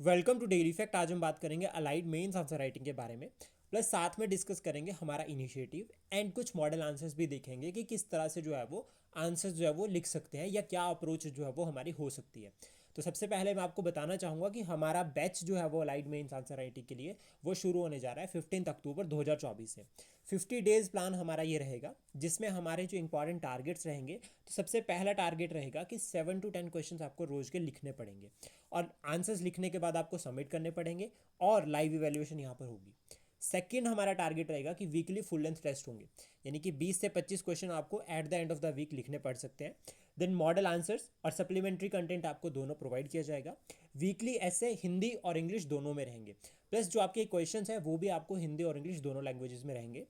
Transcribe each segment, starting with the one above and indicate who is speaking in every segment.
Speaker 1: Welcome to daily fact. आज हम बात करेंगे अलाइड मेंस आंसर राइटिंग के बारे में, प्लस साथ में डिस्कस करेंगे हमारा इनिशिएटिव एंड कुछ मॉडल आंसर्स भी देखेंगे कि किस तरह से जो है वो आंसर्स जो है वो लिख सकते हैं या क्या अप्रोच जो है वो हमारी हो सकती है। तो सबसे पहले मैं आपको बताना चाहूँगा कि हमारा बैच जो है वो अलाइड मेंस आंसर राइटिंग के लिए वो शुरू होने जा रहा है 15 अक्टूबर 2024 से। 50 डेज प्लान हमारा ये रहेगा, जिसमें हमारे जो इंपॉर्टेंट टारगेट्स रहेंगे, तो सबसे पहला टारगेट रहेगा कि 7 to 10 क्वेश्चन आपको रोज के लिखने पड़ेंगे और आंसर्स लिखने के बाद आपको सबमिट करने पड़ेंगे और लाइव इवैल्यूएशन यहाँ पर होगी। सेकेंड हमारा टारगेट रहेगा कि वीकली फुल लेंथ टेस्ट होंगे, यानी कि 20 से 25 क्वेश्चन आपको at the end of the week लिखने पड़ सकते हैं। देन मॉडल आंसर्स और सप्लीमेंट्री कंटेंट आपको दोनों प्रोवाइड किया जाएगा। वीकली ऐसे हिंदी और इंग्लिश दोनों में रहेंगे, प्लस जो आपके क्वेश्चंस हैं वो भी आपको हिंदी और इंग्लिश दोनों लैंग्वेजेस में रहेंगे।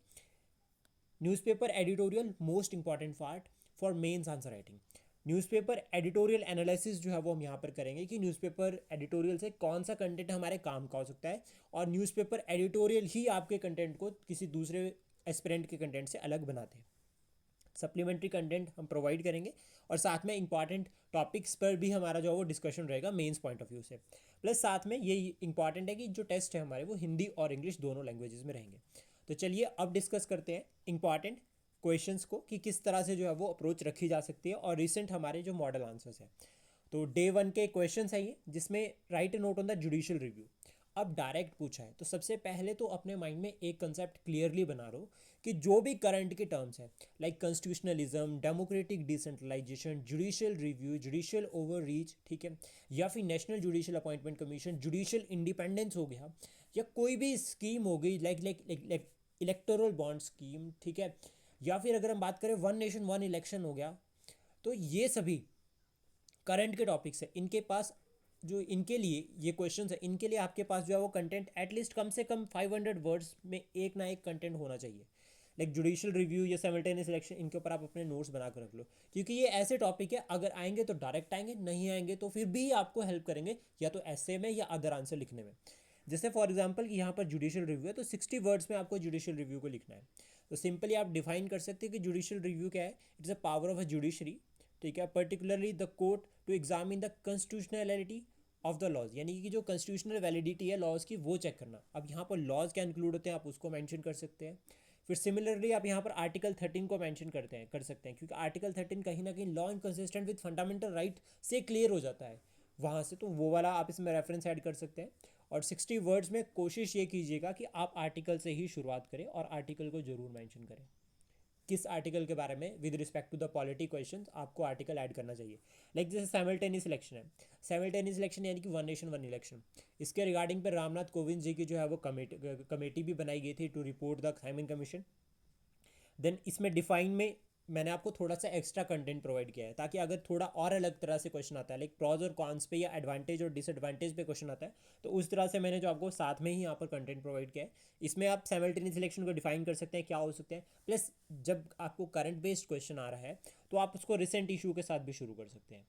Speaker 1: Newspaper editorial most important part for mains answer writing. Newspaper editorial analysis जो है वो हम यहाँ पर करेंगे कि न्यूज़पेपर एडिटोरियल से कौन सा कंटेंट हमारे काम का हो सकता है, और न्यूज़पेपर एडिटोरियल ही आपके कंटेंट को किसी दूसरे एस्पिरेंट के कंटेंट से अलग बनाते हैं। सप्लीमेंट्री कंटेंट हम प्रोवाइड करेंगे और साथ में इंपॉर्टेंट टॉपिक्स पर भी हमारा जो है वो डिस्कशन रहेगा मेंस पॉइंट ऑफ व्यू से। प्लस साथ में ये इंपॉर्टेंट है कि जो टेस्ट है हमारे वो हिंदी और इंग्लिश दोनों लैंग्वेजेस में रहेंगे। तो चलिए अब डिस्कस करते हैं इंपॉर्टेंट क्वेश्चंस को कि किस तरह से जो है वो अप्रोच रखी जा सकती है और रिसेंट हमारे जो मॉडल आंसर्स हैं। तो डे 1 के क्वेश्चन है ये, जिसमें right note on the judicial review. अब डायरेक्ट पूछा है तो सबसे पहले तो अपने माइंड में एक कंसेप्ट क्लियरली बना लो कि जो भी करंट के टर्म्स हैं, like constitutionalism, democratic decentralisation, judicial review, judicial overreach, ठीक है, या फिर national judicial appointment commission, judicial independence हो गया, या कोई भी स्कीम हो गई like like electoral bond scheme, ठीक है, या फिर अगर हम बात करें वन नेशन वन इलेक्शन हो गया, तो ये सभी करंट के टॉपिक्स है। इनके पास जो इनके लिए ये क्वेश्चन है, इनके लिए आपके पास जो है वो कंटेंट एटलीस्ट कम से कम 500 वर्ड्स में एक ना एक कंटेंट होना चाहिए। लाइक जुडिशियल रिव्यू या साइमल्टेनियस इलेक्शन, इनके ऊपर आप अपने नोट्स बना कर रख लो, क्योंकि ये ऐसे टॉपिक है अगर आएंगे तो डायरेक्ट आएंगे, नहीं आएंगे तो फिर भी आपको हेल्प करेंगे या तो ऐसे में या अदर आंसर लिखने में। जैसे फॉर एग्जाम्पल कि यहाँ पर जुडिशियल रिव्यू है तो 60 वर्ड्स में आपको जुडिशियल रिव्यू को लिखना है। तो सिंपली आप डिफाइन कर सकते हैं कि जुडिशियल रिव्यू क्या है। It's a power of a judiciary, ठीक है, particularly the court to examine the constitutionality of the laws, यानी कि जो कॉन्स्टिट्यूशनल वैलिडिटी है लॉज की वो चेक करना। अब यहाँ पर लॉज क्या इंक्लूड होते हैं आप उसको मेंशन कर सकते हैं। फिर सिमिलरली आप यहाँ पर आर्टिकल 13 को मेंशन कर सकते हैं, क्योंकि आर्टिकल 13 कहीं ना कहीं law inconsistent with fundamental right से क्लियर हो जाता है वहाँ से, तो वो वाला आप इसमें रेफरेंस ऐड कर सकते हैं। और 60 वर्ड्स में कोशिश ये कीजिएगा कि आप आर्टिकल से ही शुरुआत करें और आर्टिकल को जरूर मेंशन करें। किस आर्टिकल के बारे में with respect to the polity question आपको आर्टिकल ऐड करना चाहिए। लाइक जैसे साइमल्टेनियस इलेक्शन है, साइमल्टेनियस इलेक्शन यानी कि वन नेशन वन इलेक्शन, इसके रिगार्डिंग पर रामनाथ कोविंद जी की जो है वो कमेटी भी बनाई गई थी to report the Simon commission. Then इसमें डिफाइन में मैंने आपको थोड़ा सा एक्स्ट्रा कंटेंट प्रोवाइड किया है, ताकि अगर थोड़ा और अलग तरह से क्वेश्चन आता है लाइक प्रॉज और कॉन्स पे या एडवांटेज और डिसएडवांटेज पे क्वेश्चन आता है, तो उस तरह से मैंने जो आपको साथ में ही यहाँ पर कंटेंट प्रोवाइड किया है। इसमें आप साइमल्टेनियस सिलेक्शन को डिफाइन कर सकते हैं क्या हो सकते हैं, प्लस जब आपको करंट बेस्ड क्वेश्चन आ रहा है तो आप उसको रिसेंट इशू के साथ भी शुरू कर सकते हैं।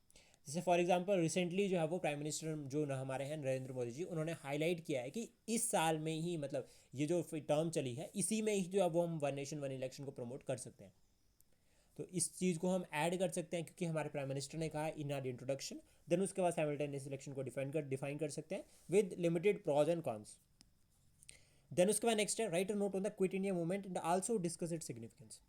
Speaker 1: जैसे फॉर एग्जांपल रिसेंटली जो है वो प्राइम मिनिस्टर जो हमारे हैं नरेंद्र मोदी जी, उन्होंने हाईलाइट किया है कि इस साल में ही, मतलब ये जो टर्म चली है इसी में ही जो है वो हम वन नेशन वन इलेक्शन को प्रमोट कर सकते हैं। तो इस चीज़ को हम ऐड कर सकते हैं क्योंकि हमारे प्राइम मिनिस्टर ने कहा इन आर इंट्रोडक्शन। देन उसके बाद साइमल्टेनियस इलेक्शन को डिफाइन कर सकते हैं with limited pros and cons. Then उसके बाद नेक्स्ट है write a note on the quit India movement and also discuss it significance.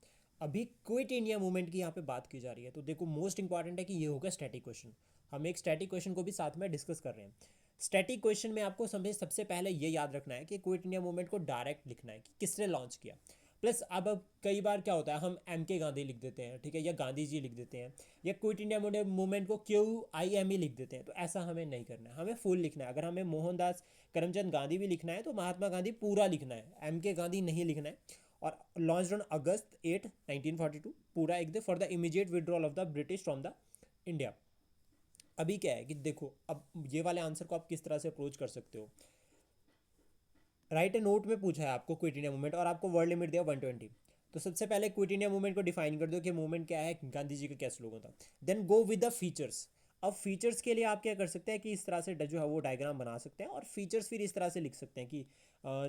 Speaker 1: अभी क्विट इंडिया मूवमेंट की यहाँ पे बात की जा रही है, तो देखो मोस्ट इंपॉर्टेंट है कि ये होगा स्टैटिक क्वेश्चन। हम एक स्टैटिक क्वेश्चन को भी साथ में डिस्कस कर रहे हैं। स्टैटिक क्वेश्चन में आपको सबसे पहले ये याद रखना है कि क्विट इंडिया मूवमेंट को डायरेक्ट लिखना है कि किसने लॉन्च किया। प्लस अब कई बार क्या होता है हम एम के गांधी लिख देते हैं, ठीक है, या गांधी जी लिख देते हैं, या क्विट इंडिया मूवमेंट को QIME लिख देते हैं, तो ऐसा हमें नहीं करना है, हमें फुल लिखना है। अगर हमें मोहनदास करमचंद गांधी भी लिखना है तो महात्मा गांधी पूरा लिखना है, एम के गांधी नहीं लिखना है। और लॉन्च ऑन अगस्त 8 1942, पूरा एक दे for the immediate withdrawal of the British from the India. अभी क्या है कि देखो अब ये वाले आंसर को आप किस तरह से अप्रोच कर सकते हो। राइट ए नोट में पूछा है आपको क्विट इंडिया मूवमेंट और आपको वर्ड लिमिट दिया 120। तो सबसे पहले क्विट इंडिया मूवमेंट को डिफाइन कर दो कि मूवमेंट क्या है, गांधी जी का क्या स्लोगन था। Then go with the features. अब फीचर्स के लिए आप क्या कर सकते हैं कि इस तरह से जो है वो डायग्राम बना सकते हैं और फीचर्स फिर इस तरह से लिख सकते हैं कि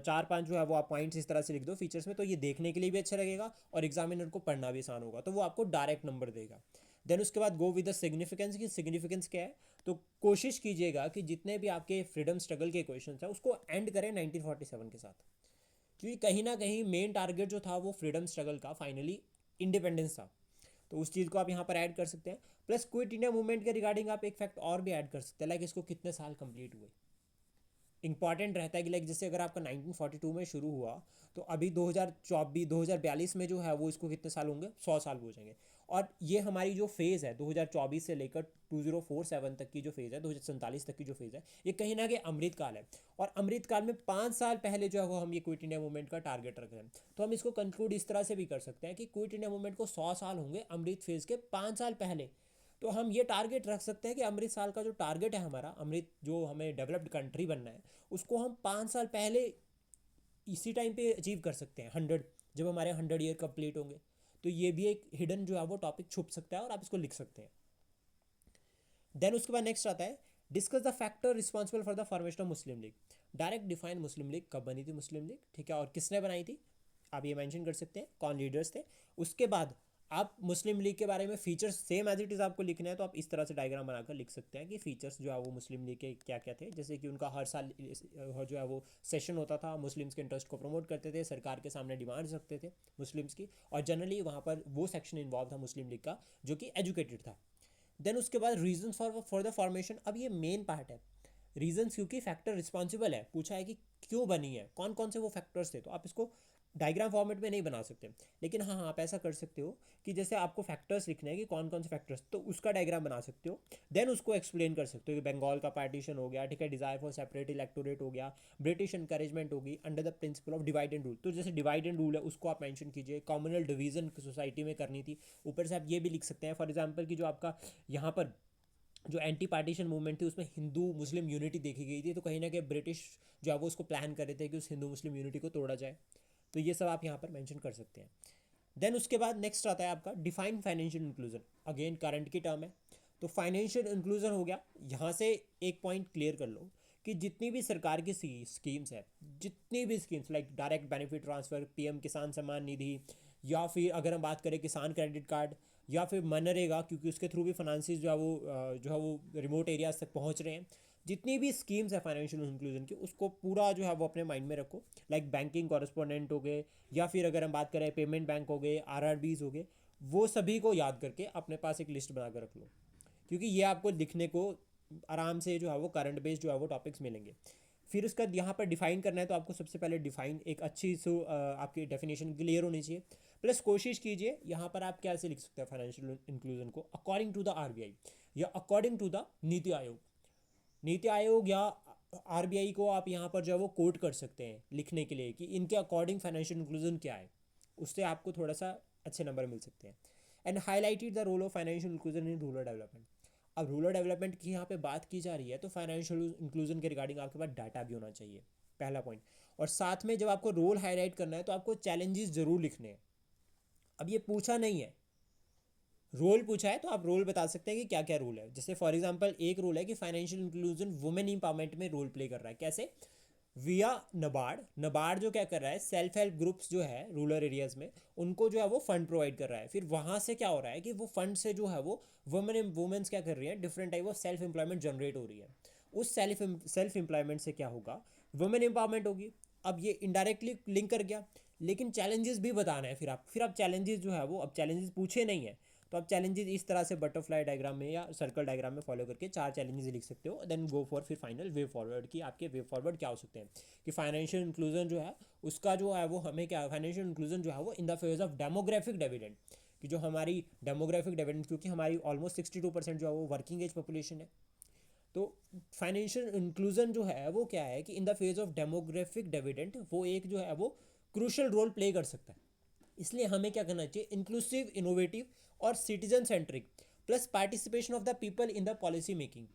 Speaker 1: 4-5 जो है वो आप पॉइंट्स इस तरह से लिख दो फीचर्स में, तो ये देखने के लिए भी अच्छा लगेगा और एग्जामिनर को पढ़ना भी आसान होगा, तो वो आपको डायरेक्ट नंबर देगा। देन उसके बाद गो विद द सिग्निफिकेंस की सिग्निफिकेंस क्या है, तो कोशिश कीजिएगा कि जितने भी आपके फ्रीडम स्ट्रगल के क्वेश्चन हैं उसको एंड करें 1947 के साथ, क्योंकि कहीं ना कहीं मेन टारगेट जो था वो फ्रीडम स्ट्रगल का फाइनली इंडिपेंडेंस था। तो उस चीज़ को आप यहाँ पर ऐड कर सकते हैं। प्लस क्विट इंडिया मूवमेंट के रिगार्डिंग आप एक फैक्ट और भी ऐड कर सकते हैं, लाइक इसको कितने साल कंप्लीट हुए। इंपॉर्टेंट रहता है कि लाइक जैसे अगर आपका 1942 में शुरू हुआ तो अभी 2024 2042 में जो है वो इसको कितने साल होंगे, 100 साल हो जाएंगे। और ये हमारी जो फेज़ है 2024 से लेकर 2047 तक की जो फेज़ है, 2047 तक की जो फेज़ है, ये कहीं ना कहीं अमृत काल है। और अमृत काल में 5 साल पहले जो है वो हम ये क्विट इंडिया मूवमेंट का टारगेट रख रहे हैं। तो हम इसको कंक्लूड इस तरह से भी कर सकते हैं कि क्विट इंडिया मूवमेंट को 100 साल होंगे अमृत फेज़ के 5 साल पहले। तो हम ये टारगेट रख सकते हैं कि अमृत साल का जो टारगेट है हमारा, अमृत जो हमें डेवलप्ड कंट्री बनना है, उसको हम 5 साल पहले इसी टाइम पे अचीव कर सकते हैं 100, जब हमारे 100 ईयर कंप्लीट होंगे। तो ये भी एक हिडन जो है वो टॉपिक छुप सकता है और आप इसको लिख सकते हैं। देन उसके बाद नेक्स्ट आता है discuss the factor responsible for the formation of Muslim league. Direct define Muslim league, कब बनी थी मुस्लिम लीग, ठीक है, और किसने बनाई थी, आप ये मेंशन कर सकते हैं कौन लीडर्स थे। उसके बाद आप मुस्लिम लीग के बारे में features same as it is आपको लिखना है, तो आप इस तरह से डायग्राम बनाकर लिख सकते हैं कि फीचर्स जो है वो मुस्लिम लीग के क्या क्या थे। जैसे कि उनका हर साल जो है वो सेशन होता था, मुस्लिम्स के इंटरेस्ट को प्रमोट करते थे, सरकार के सामने डिमांड्स रखते थे मुस्लिम्स की, और जनरली वहाँ पर वो सेक्शन इन्वॉल्व था मुस्लिम लीग का जो कि एजुकेटेड था। देन उसके बाद रीजन फॉर द फॉर्मेशन, अब ये मेन पार्ट है रीजंस, क्योंकि फैक्टर रिस्पॉन्सिबल है, पूछा है कि क्यों बनी है, कौन कौन से वो फैक्टर्स थे। तो आप इसको डायग्राम फॉर्मेट में नहीं बना सकते, लेकिन हाँ आप ऐसा कर सकते हो कि जैसे आपको फैक्टर्स लिखने हैं कि कौन कौन से फैक्टर्स, तो उसका डायग्राम बना सकते हो। देन उसको एक्सप्लेन कर सकते हो कि बंगाल का पार्टीशन हो गया, ठीक है, डिजायर फॉर सेपरेट इलेक्टोरेट हो गया, ब्रिटिश इंकरेजमेंट होगी under the principle of divide and rule. तो जैसे डिवाइड एंड रूल है उसको आप मेंशन कीजिए, कॉम्युनल डिवीजन सोसाइटी में करनी थी। ऊपर से आप ये भी लिख सकते हैं फॉर एग्जाम्पल कि जो आपका यहाँ पर जो एंटी पार्टीशन मूवमेंट थी उसमें हिंदू मुस्लिम यूनिटी देखी गई थी, तो कहीं ना कहीं ब्रिटिश जो है वो उसको प्लान कर रहे थे कि उस हिंदू मुस्लिम यूनिटी को तोड़ा जाए। तो ये सब आप यहाँ पर मेंशन कर सकते हैं। देन उसके बाद नेक्स्ट आता है आपका define financial inclusion, again current की टर्म है। तो फाइनेंशियल इंक्लूजन हो गया, यहाँ से एक पॉइंट क्लियर कर लो कि जितनी भी सरकार की स्कीम्स है, जितनी भी schemes like direct benefit transfer, PM किसान सम्मान निधि, या फिर अगर हम बात करें किसान क्रेडिट कार्ड, या फिर मनरेगा, क्योंकि उसके थ्रू भी फाइनेंसिस जो है वो रिमोट एरियाज तक पहुंच रहे हैं। जितनी भी स्कीम्स है फाइनेंशियल इंक्लूजन की, उसको पूरा जो है वो अपने माइंड में रखो। लाइक बैंकिंग कॉरेस्पोंडेंट हो गए, या फिर अगर हम बात करें पेमेंट बैंक हो गए, आरआरबीज हो गए, वो सभी को याद करके अपने पास एक लिस्ट बनाकर रख लो, क्योंकि ये आपको लिखने को आराम से जो है वो करंट बेस्ड जो है वो टॉपिक्स मिलेंगे। फिर उसका यहाँ पर डिफाइन करना है, तो आपको सबसे पहले डिफाइन एक अच्छी सो आपकी डेफिनेशन क्लियर होनी चाहिए। प्लस कोशिश कीजिए यहाँ पर आप कैसे लिख सकते हैं फाइनेंशियल इंक्लूजन को, अकॉर्डिंग टू द आरबीआई या according to the NITI Aayog. NITI Aayog या आरबीआई को आप यहाँ पर जो है वो कोट कर सकते हैं लिखने के लिए कि इनके अकॉर्डिंग फाइनेंशियल इंक्लूजन क्या है, उससे आपको थोड़ा सा अच्छे नंबर मिल सकते हैं। And highlighted the role of financial inclusion in rural development. अब रूरल डेवलपमेंट की यहाँ पे बात की जा रही है, तो फाइनेंशियल इंक्लूजन के रिगार्डिंग आपके पास डाटा भी होना चाहिए, पहला पॉइंट। और साथ में जब आपको रोल हाईलाइट करना है तो आपको चैलेंजेस जरूर लिखने हैं। अब ये पूछा नहीं है, रोल पूछा है तो आप रोल बता सकते हैं कि क्या क्या रोल है। जैसे फॉर एग्जांपल एक रोल है कि फाइनेंशियल इंक्लूजन वुमेन इंपावरमेंट में रोल प्ले कर रहा है, कैसे, विया नबार्ड। नबार्ड जो क्या कर रहा है, सेल्फ हेल्प ग्रुप्स जो है रूरल एरियाज में उनको जो है वो फंड प्रोवाइड कर रहा है। फिर वहाँ से क्या हो रहा है कि वो फंड से जो है वो वुमेन्स क्या कर रही है, different type of self employment generate हो रही है। उस सेल्फ एम्प्लॉयमेंट से क्या होगा, वुमेन एम्पावरमेंट होगी। अब ये इनडायरेक्टली लिंक कर गया, लेकिन चैलेंजेस भी बताना है। फिर आप चैलेंजेस जो है वो, अब चैलेंजेस पूछे नहीं है तो आप चैलेंजेस इस तरह से बटरफ्लाई डायग्राम में या सर्कल डायग्राम में फॉलो करके 4 चैलेंजेस लिख सकते हो। देन गो फॉर फिर फाइनल वे फॉरवर्ड की आपके वे फॉरवर्ड क्या हो सकते हैं, कि फाइनेंशियल इंक्लूजन जो है उसका जो है वो हमें क्या, फाइनेंशियल इंक्लूजन जो है वो in the phase of demographic dividend, कि जो हमारी डेमोग्राफिक डिविडेंड, क्योंकि हमारी ऑलमोस्ट 62% जो है वो वर्किंग एज पॉपुलेशन है। तो फाइनेंशियल इंक्लूजन जो है वो क्या है कि in the phase of demographic dividend वो एक जो है वो क्रूशल रोल प्ले कर सकता है। इसलिए हमें क्या करना चाहिए, इंक्लूसिव, इनोवेटिव और citizen centric plus participation of the people in the policy making,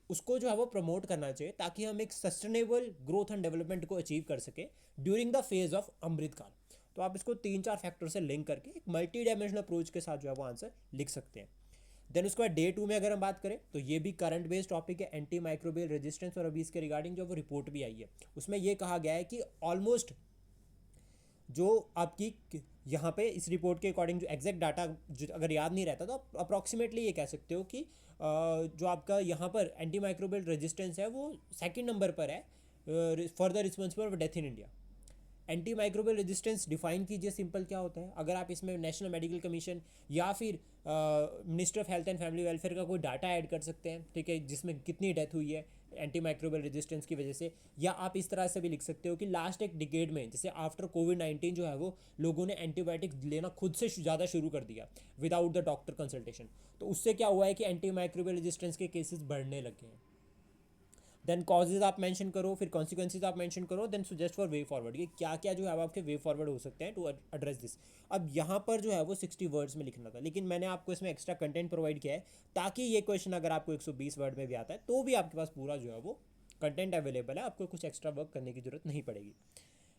Speaker 1: उसको जो है वो प्रमोट करना चाहिए, ताकि हम एक सस्टेनेबल ग्रोथ एंड डेवलपमेंट को अचीव कर सके ड्यूरिंग द फेज ऑफ अमृत काल। तो आप इसको 3-4 फैक्टर से लिंक करके एक मल्टी डायमेंशनल अप्रोच के साथ जो है वो आंसर लिख सकते हैं। देन उसके बाद डे 2 में अगर हम बात करें तो ये भी करंट बेस्ड टॉपिक है, एंटी माइक्रोबियल रेजिस्टेंस, और अभी इसके रिगार्डिंग जो वो रिपोर्ट भी आई है उसमें ये कहा गया है कि ऑलमोस्ट जो आपकी यहाँ पे इस रिपोर्ट के अकॉर्डिंग जो एग्जैक्ट डाटा अगर याद नहीं रहता तो आप अप्रॉक्सीमेटली ये कह सकते हो कि जो आपका यहाँ पर एंटी माइक्रोबियल रेजिस्टेंस है वो सेकंड नंबर पर है for the responsible for death in India. Anti microbial resistance define कीजिए, सिंपल क्या होता है। अगर आप इसमें नेशनल मेडिकल कमीशन या फिर minister of health and family welfare का कोई डाटा ऐड कर सकते हैं, ठीक है, जिसमें कितनी डेथ हुई है एंटी माइक्रोबियल रेजिस्टेंस की वजह से। या आप इस तरह से भी लिख सकते हो कि लास्ट एक डिकेड में, जैसे आफ्टर कोविड-19 जो है वो लोगों ने एंटीबायोटिक्स लेना खुद से ज़्यादा शुरू कर दिया विदाउट द डॉक्टर कंसल्टेशन। तो उससे क्या हुआ है कि एंटी माइक्रोबियल रेजिस्टेंस के केसेस बढ़ने लगे हैं। देन कॉजेज आप मेंशन करो, फिर कॉन्सिक्वेंसेज आप मेंशन करो, then suggest for way forward. ये क्या क्या जो है वो आपके वे फॉरवर्ड हो सकते हैं टू एड्रेस दिस। अब यहाँ पर जो है वो 60 वर्ड्स में लिखना था, लेकिन मैंने आपको इसमें एक्स्ट्रा कंटेंट प्रोवाइड किया है ताकि ये क्वेश्चन अगर आपको 120 वर्ड में भी आता है तो भी आपके पास पूरा जो है वो कंटेंट अवेलेबल है, आपको कुछ एक्स्ट्रा वर्क करने की जरूरत नहीं पड़ेगी।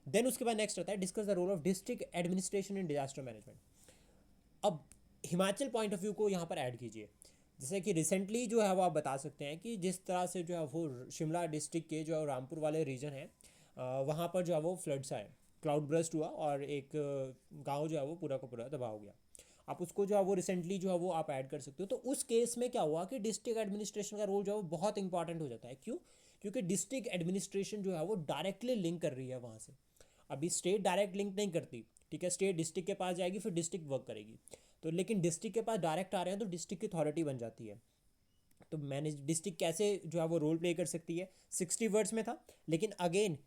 Speaker 1: देन उसके बाद नेक्स्ट आता है discuss the role of district administration in disaster management. अब हिमाचल पॉइंट ऑफ व्यू को यहाँ पर ऐड कीजिए। जैसे कि रिसेंटली जो है वो आप बता सकते हैं कि जिस तरह से जो है वो शिमला डिस्ट्रिक्ट के जो रामपुर वाले रीजन है वहाँ पर जो है वो फ्लड्स आए, क्लाउड ब्रस्ट हुआ और एक गांव जो है वो पूरा का पूरा तबाह हो गया। आप उसको जो है वो रिसेंटली जो है वो आप ऐड कर सकते हो। तो उस केस में क्या हुआ कि डिस्ट्रिक्ट एडमिनिस्ट्रेशन का रोल जो है वो बहुत इंपॉर्टेंट हो जाता है। क्यों? क्योंकि डिस्ट्रिक्ट एडमिनिस्ट्रेशन जो है वो डायरेक्टली लिंक कर रही है वहाँ से। अभी स्टेट डायरेक्ट लिंक नहीं करती, ठीक है, स्टेट डिस्ट्रिक्ट के पास जाएगी फिर डिस्ट्रिक्ट वर्क करेगी। तो लेकिन डिस्ट्रिक्ट के पास डायरेक्ट आ रहे हैं तो डिस्ट्रिक्ट की अथॉरिटी बन जाती है। तो मैनेज डिस्ट्रिक्ट कैसे जो है वो रोल प्ले कर सकती है, 60 वर्ड्स में था, लेकिन अगेन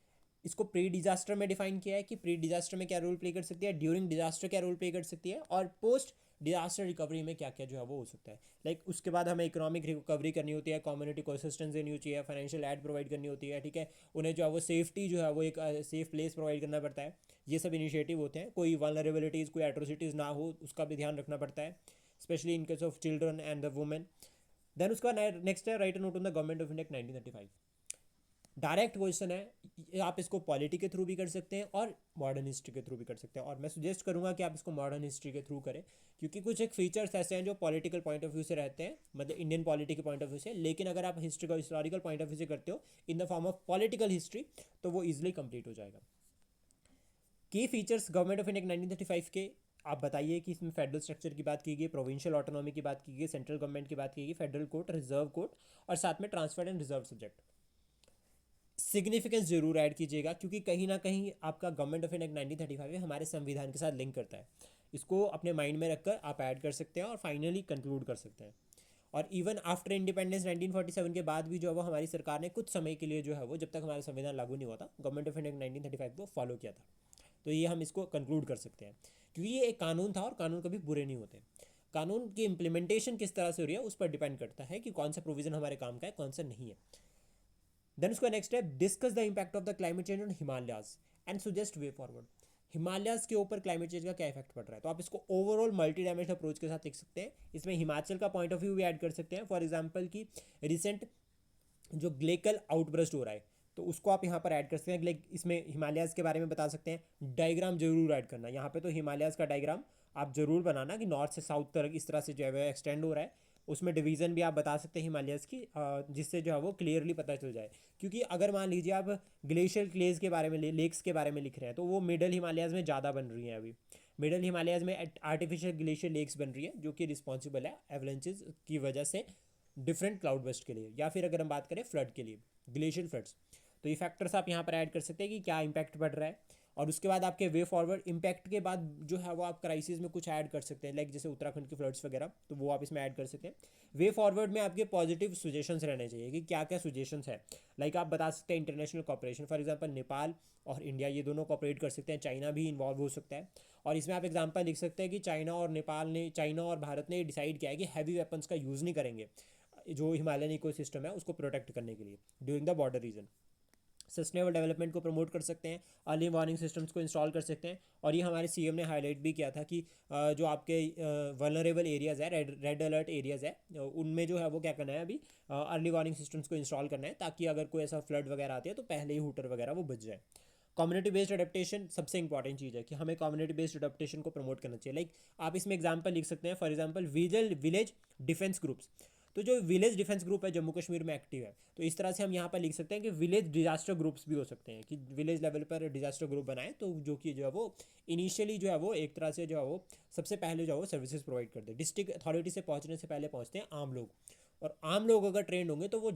Speaker 1: इसको प्री डिजास्टर में डिफाइन किया है कि प्री डिजास्टर में क्या रोल प्ले कर सकती है, ड्यूरिंग डिजास्टर क्या रोल प्ले कर सकती है, और पोस्ट डिजास्टर रिकवरी में क्या क्या जो है वो हो सकता है। उसके बाद हमें इकोनॉमिक रिकवरी करनी होती है, कम्युनिटी को असिस्टेंस देनी होती है, फाइनेंशियल एड प्रोवाइड करनी होती है, ठीक है, उन्हें जो है वो सेफ्टी जो है वो एक सेफ प्लेस प्रोवाइड करना पड़ता है। ये सब इनिशिएटिव होते हैं। कोई वल्नरेबिलिटीज़ कोई एट्रोसिटीज़ ना हो उसका भी ध्यान रखना पड़ता है, specially in case of children and the women. Then उसका नेक्स्ट है write note on the government of India 1935। Direct question है, आप इसको पॉलिटी के थ्रू भी कर सकते हैं और मॉडर्न हिस्ट्री के थ्रू भी कर सकते हैं, और मैं सुजेस्ट करूंगा कि आप इसको मॉडर्न हिस्ट्री के थ्रू करें, क्योंकि कुछ एक फीचर्स ऐसे हैं जो पॉलिटिकल पॉइंट ऑफ व्यू से रहते हैं, मतलब इंडियन पॉलिटी के पॉइंट ऑफ व्यू से। लेकिन अगर आप हिस्ट्री का हिस्टोरिकल पॉइंट ऑफ व्यू से करते हो in the form of political history तो वो ईजिली कंप्लीट हो जाएगा। की फीचर्स गवर्नमेंट ऑफ इंडिया 1935 के आप बताइए कि इसमें फेडरल स्ट्रक्चर की बात की गई, प्रोविंशियल ऑटोनॉमी की बात की गई, सेंट्रल गवर्नमेंट की बात की गई, फेडरल कोर्ट, रिजर्व कोर्ट, और साथ में transferred and reserve subject. Significance जरूर ऐड कीजिएगा, क्योंकि कहीं ना कहीं आपका गवर्नमेंट ऑफ इंडिया 1935 हमारे संविधान के साथ लिंक करता है। इसको अपने माइंड में रखकर आप ऐड कर सकते हैं और फाइनली कंक्लूड कर सकते हैं। और इवन आफ्टर इंडिपेंडेंस 1947 के बाद भी जो है वो हमारी सरकार ने कुछ समय के लिए जो है वो, जब तक हमारा संविधान लागू नहीं हुआ था, गवर्नमेंट ऑफ इंडिया 1935 को फॉलो किया था। तो ये हम इसको कंक्लूड कर सकते हैं, क्योंकि ये एक कानून था और कानून कभी बुरे नहीं होते। कानून की इम्प्लीमेंटेशन किस तरह से हो रही है उस पर डिपेंड करता है कि कौन सा प्रोविजन हमारे काम का है, कौन सा नहीं है। देन उसका नेक्स्ट है discuss the impact of the climate change on Himalayas and suggest way forward. Himalayas के ऊपर क्लाइमेट चेंज का क्या इफेक्ट पड़ रहा है, तो आप इसको ओवरऑल मल्टी डायमेंशनल अप्रोच के साथ लिख सकते हैं। इसमें हिमाचल का पॉइंट ऑफ व्यू भी ऐड कर सकते हैं। फॉर एग्जाम्पल की रिसेंट जो ग्लेशियल आउटब्रस्ट हो रहा है तो उसको आप यहाँ पर ऐड कर सकते हैं। इसमें हिमालयाज के बारे में बता सकते हैं। डायग्राम जरूर ऐड करना यहाँ पे, तो हिमालयाज का डायग्राम आप जरूर बनाना कि नॉर्थ से साउथ तक इस तरह से जो है एक्सटेंड हो रहा है। उसमें डिवीज़न भी आप बता सकते हैं हिमालयाज़ की, जिससे जो है वो क्लियरली पता चल जाए। क्योंकि अगर मान लीजिए आप ग्लेशियल क्लेज के बारे में, लेक्स के बारे में लिख रहे हैं, तो वो मिडल हिमालयाज़ में ज़्यादा बन रही हैं। अभी मिडल हिमालयाज़ में आर्टिफिशियल ग्लेशियल लेक्स बन रही है जो कि रिस्पॉन्सिबल है एवलेंचेस की वजह से डिफरेंट क्लाउड बस्ट के लिए, या फिर अगर हम बात करें फ्लड के लिए, ग्लेशियल फ्लड्स। तो ये फैक्टर्स आप यहाँ पर ऐड कर सकते हैं कि क्या इम्पैक्ट बढ़ रहा है। और उसके बाद आपके वे फॉरवर्ड इम्पैक्ट के बाद जो है वो आप क्राइसिस में कुछ ऐड कर सकते हैं, जैसे उत्तराखंड के फ्लड्स वगैरह, तो वो आप इसमें ऐड कर सकते हैं। वे फॉरवर्ड में आपके पॉजिटिव सुजेशंस रहने चाहिए कि क्या क्या सुजेशंस है। आप बता सकते हैं international cooperation, for example Nepal और इंडिया ये दोनों कॉपरेट कर सकते हैं, चाइना भी इन्वॉल्व हो सकता है। और इसमें आप एग्जांपल लिख सकते हैं कि चाइना और भारत ने डिसाइड किया है कि हैवी वेपन्स का यूज़ नहीं करेंगे जो हिमालयन इकोसिस्टम है उसको प्रोटेक्ट करने के लिए during the border region. Sustainable development को प्रमोट कर सकते हैं, अर्ली वार्निंग सिस्टम्स को इंस्टॉल कर सकते हैं। और ये हमारे सीएम ने हाईलाइट भी किया था कि जो आपके वल्नरेबल एरियाज़ है, रेड अलर्ट एरियाज़ है, उनमें जो है वो क्या करना है, अभी अर्ली वार्निंग सिस्टम्स को इंस्टॉल करना है, ताकि अगर कोई ऐसा फ्लड वगैरह आती है तो पहले ही हूटर वगैरह वो बच जाए। कम्युनिटी बेस्ड अडेप्टेशन सबसे इंपॉर्टेंट चीज़ है कि हमें कम्युनिटी बेस्ड अडेप्टेशन को प्रमोट करना चाहिए। आप इसमें एग्जांपल लिख सकते हैं, for example village defence groups. तो जो विलेज डिफेंस ग्रुप है जम्मू कश्मीर में एक्टिव है, तो इस तरह से हम यहाँ पर लिख सकते हैं कि विलेज डिजास्टर ग्रुप्स भी हो सकते हैं, कि विलेज लेवल पर डिजास्टर ग्रुप बनाए, तो जो कि जो है वो इनिशियली जो है वो एक तरह से जो है वो सबसे पहले जो है वो सर्विसेज प्रोवाइड करते हैं, डिस्ट्रिक्ट अथॉरिटी से पहुँचने से पहले पहुँचते हैं आम लोग, और आम लोग अगर ट्रेंड होंगे तो वो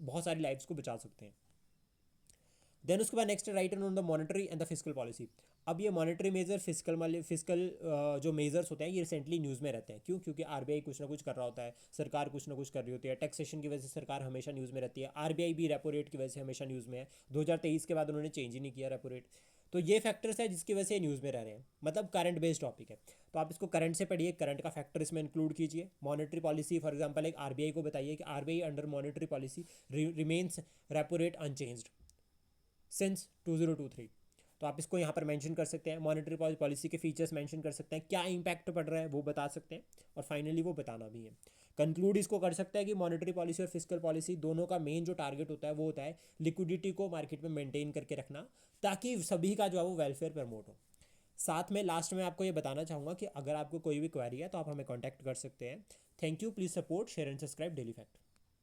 Speaker 1: बहुत सारी लाइफ्स को बचा सकते हैं। देन उसके बाद next writer on the monetary and the physical policy. अब ये मॉनेटरी मेजर फिजिकल जो मेजर्स होते हैं ये रिसेंटली न्यूज़ में रहते हैं, क्यों? क्योंकि आरबीआई कुछ ना कुछ कर रहा होता है, सरकार कुछ ना कुछ कर रही होती है, टैक्सेशन की वजह से सरकार हमेशा न्यूज़ में रहती है, आरबीआई भी रेपो रेट की वजह से हमेशा न्यूज़ में है, 2023 के बाद उन्होंने चेंज ही नहीं किया रेपो रेट। तो ये फैक्टर्स है जिसकी वजह से न्यूज़ में रह रहे हैं, मतलब करंट बेस्ड टॉपिक है, तो आप इसको करंट से पढ़िए, करंट का फैक्टर इसमें इंक्लूड कीजिए। मॉनेटरी पॉलिसी फॉर एग्जांपल एक आरबीआई को बताइए कि RBI under monetary policy remains repo rate unchanged since 2023, तो आप इसको यहाँ पर मेंशन कर सकते हैं, मॉनेटरी पॉलिसी के फीचर्स मेंशन कर सकते हैं, क्या इंपैक्ट पड़ रहा है वो बता सकते हैं, और फाइनली वो बताना भी है। कंक्लूड इसको कर सकता है कि मॉनेटरी पॉलिसी और फिजिकल पॉलिसी दोनों का मेन जो टारगेट होता है वो होता है लिक्विडिटी को मार्केट में मेंटेन करके रखना, ताकि सभी का जो है वो वेलफेयर प्रमोट हो। साथ में लास्ट में आपको ये बताना चाहूँगा कि अगर आपको कोई भी क्वेरी है तो आप हमें कॉन्टैक्ट कर सकते हैं। Thank you, please support, share and subscribe daily fact.